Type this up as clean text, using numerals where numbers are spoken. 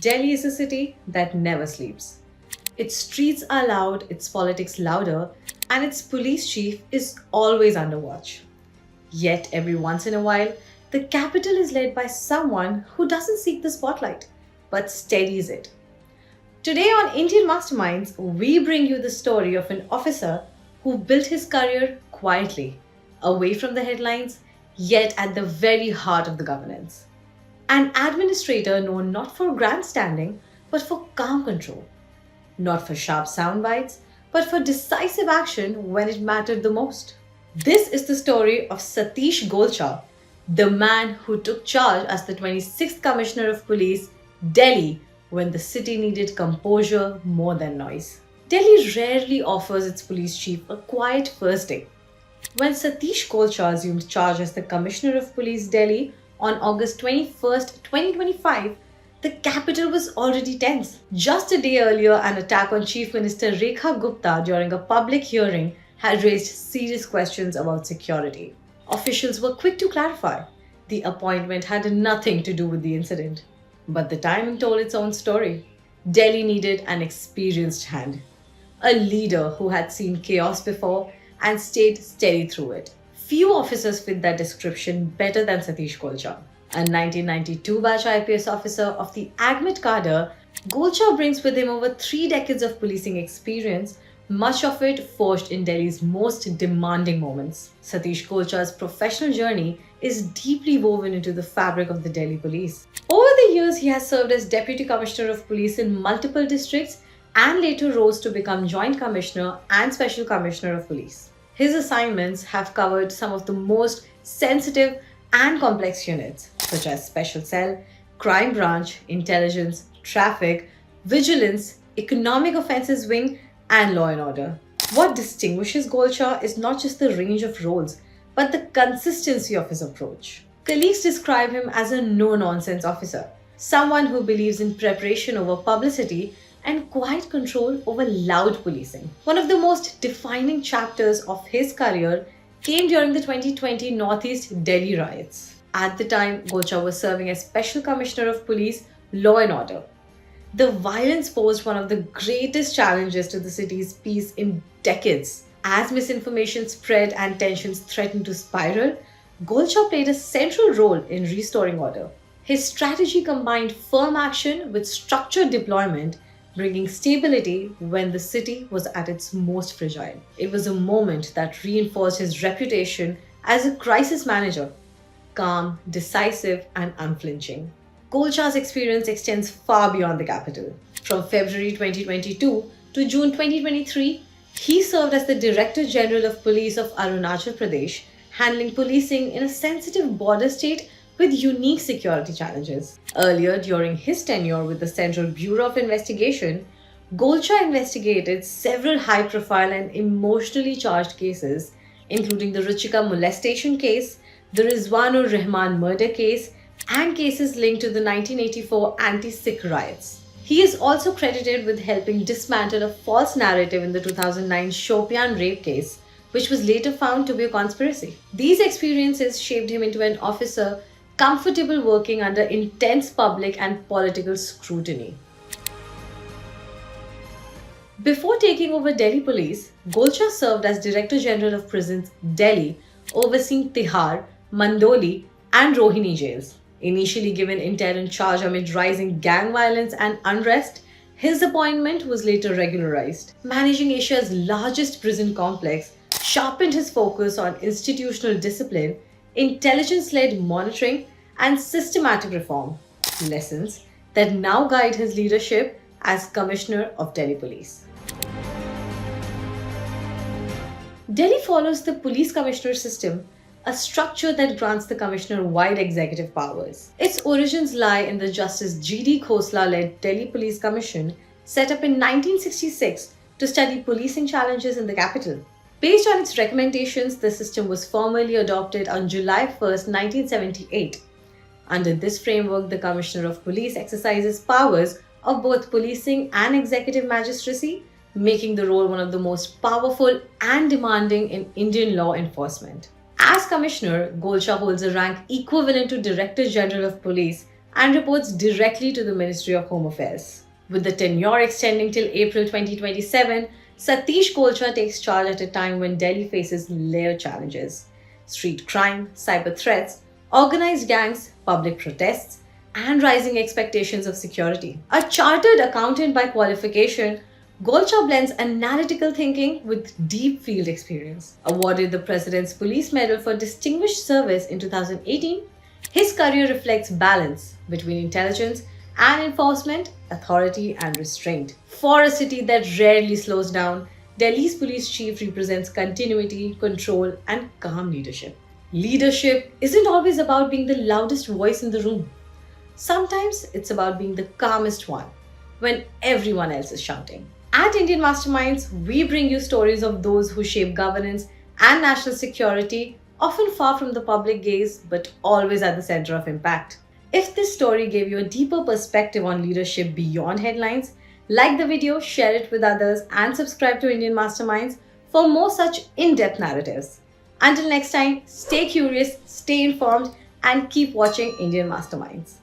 Delhi is a city that never sleeps. Its streets are loud, its politics louder, and its police chief is always under watch. Yet, every once in a while, the capital is led by someone who doesn't seek the spotlight but steadies it. Today on Indian Masterminds, we bring you the story of an officer who built his career quietly, away from the headlines, yet at the very heart of the governance. An administrator known not for grandstanding but for calm control, not for sharp sound bites, but for decisive action when it mattered the most. This is the story of Satish Golcha, the man who took charge as the 26th Commissioner of Police, Delhi, when the city needed composure more than noise. Delhi rarely offers its police chief a quiet first day. When Satish Golcha assumed charge as the Commissioner of Police Delhi on August 21st, 2025, the capital was already tense. Just a day earlier, an attack on Chief Minister Rekha Gupta during a public hearing had raised serious questions about security. Officials were quick to clarify the appointment had nothing to do with the incident. But the timing told its own story. Delhi needed an experienced hand, a leader who had seen chaos before and stayed steady through it. Few officers fit that description better than Satish Golcha. A 1992 batch IPS officer of the AGMUT cadre, Golcha brings with him over 3 decades of policing experience, much of it forged in Delhi's most demanding moments. Satish Golcha's professional journey is deeply woven into the fabric of the Delhi police. Over the years, he has served as Deputy Commissioner of Police in multiple districts and later rose to become Joint Commissioner and Special Commissioner of Police. His assignments have covered some of the most sensitive and complex units, such as Special Cell, Crime Branch, Intelligence, Traffic, Vigilance, Economic Offences Wing, and Law and Order. What distinguishes Golcha is not just the range of roles, but the consistency of his approach. Colleagues describe him as a no-nonsense officer, someone who believes in preparation over publicity and quiet control over loud policing. One of the most defining chapters of his career came during the 2020 Northeast Delhi riots. At the time, Golcha was serving as Special Commissioner of Police, Law and Order. The violence posed one of the greatest challenges to the city's peace in decades. As misinformation spread and tensions threatened to spiral, Golcha played a central role in restoring order. His strategy combined firm action with structured deployment, bringing stability when the city was at its most fragile. It was a moment that reinforced his reputation as a crisis manager, calm, decisive, and unflinching. Golcha's experience extends far beyond the capital. From February 2022 to June 2023, he served as the Director General of Police of Arunachal Pradesh, handling policing in a sensitive border state with unique security challenges. Earlier, during his tenure with the Central Bureau of Investigation, Golcha investigated several high-profile and emotionally charged cases, including the Ruchika molestation case, the Rizwanur Rahman murder case, and cases linked to the 1984 anti-Sikh riots. He is also credited with helping dismantle a false narrative in the 2009 Shopian rape case, which was later found to be a conspiracy. These experiences shaped him into an officer comfortable working under intense public and political scrutiny. Before taking over Delhi Police, Golcha served as Director General of Prisons, Delhi, overseeing Tihar, Mandoli, and Rohini jails. Initially given interim charge amid rising gang violence and unrest, his appointment was later regularized. Managing Asia's largest prison complex sharpened his focus on institutional discipline, intelligence-led monitoring, and systematic reform, lessons that now guide his leadership as Commissioner of Delhi Police. Delhi follows the Police Commissioner system, a structure that grants the Commissioner wide executive powers. Its origins lie in the Justice G.D. Khosla-led Delhi Police Commission, set up in 1966 to study policing challenges in the capital. Based on its recommendations, the system was formally adopted on July 1, 1978. Under this framework, the Commissioner of Police exercises powers of both policing and executive magistracy, making the role one of the most powerful and demanding in Indian law enforcement. As Commissioner, Golcha holds a rank equivalent to Director General of Police and reports directly to the Ministry of Home Affairs. With the tenure extending till April 2027, Satish Golcha takes charge at a time when Delhi faces layered challenges: street crime, cyber threats, organized gangs, public protests, and rising expectations of security. A chartered accountant by qualification, Golcha blends analytical thinking with deep field experience. Awarded the President's Police Medal for Distinguished Service in 2018, his career reflects balance between intelligence and enforcement, authority and restraint. For a city that rarely slows down, Delhi's police chief represents continuity, control, and calm leadership. Leadership isn't always about being the loudest voice in the room. Sometimes it's about being the calmest one when everyone else is shouting. At Indian Masterminds, we bring you stories of those who shape governance and national security, often far from the public gaze but always at the center of impact. If this story gave you a deeper perspective on leadership beyond headlines, like the video, share it with others, and subscribe to Indian Masterminds for more such in-depth narratives. Until next time, stay curious, stay informed, and keep watching Indian Masterminds.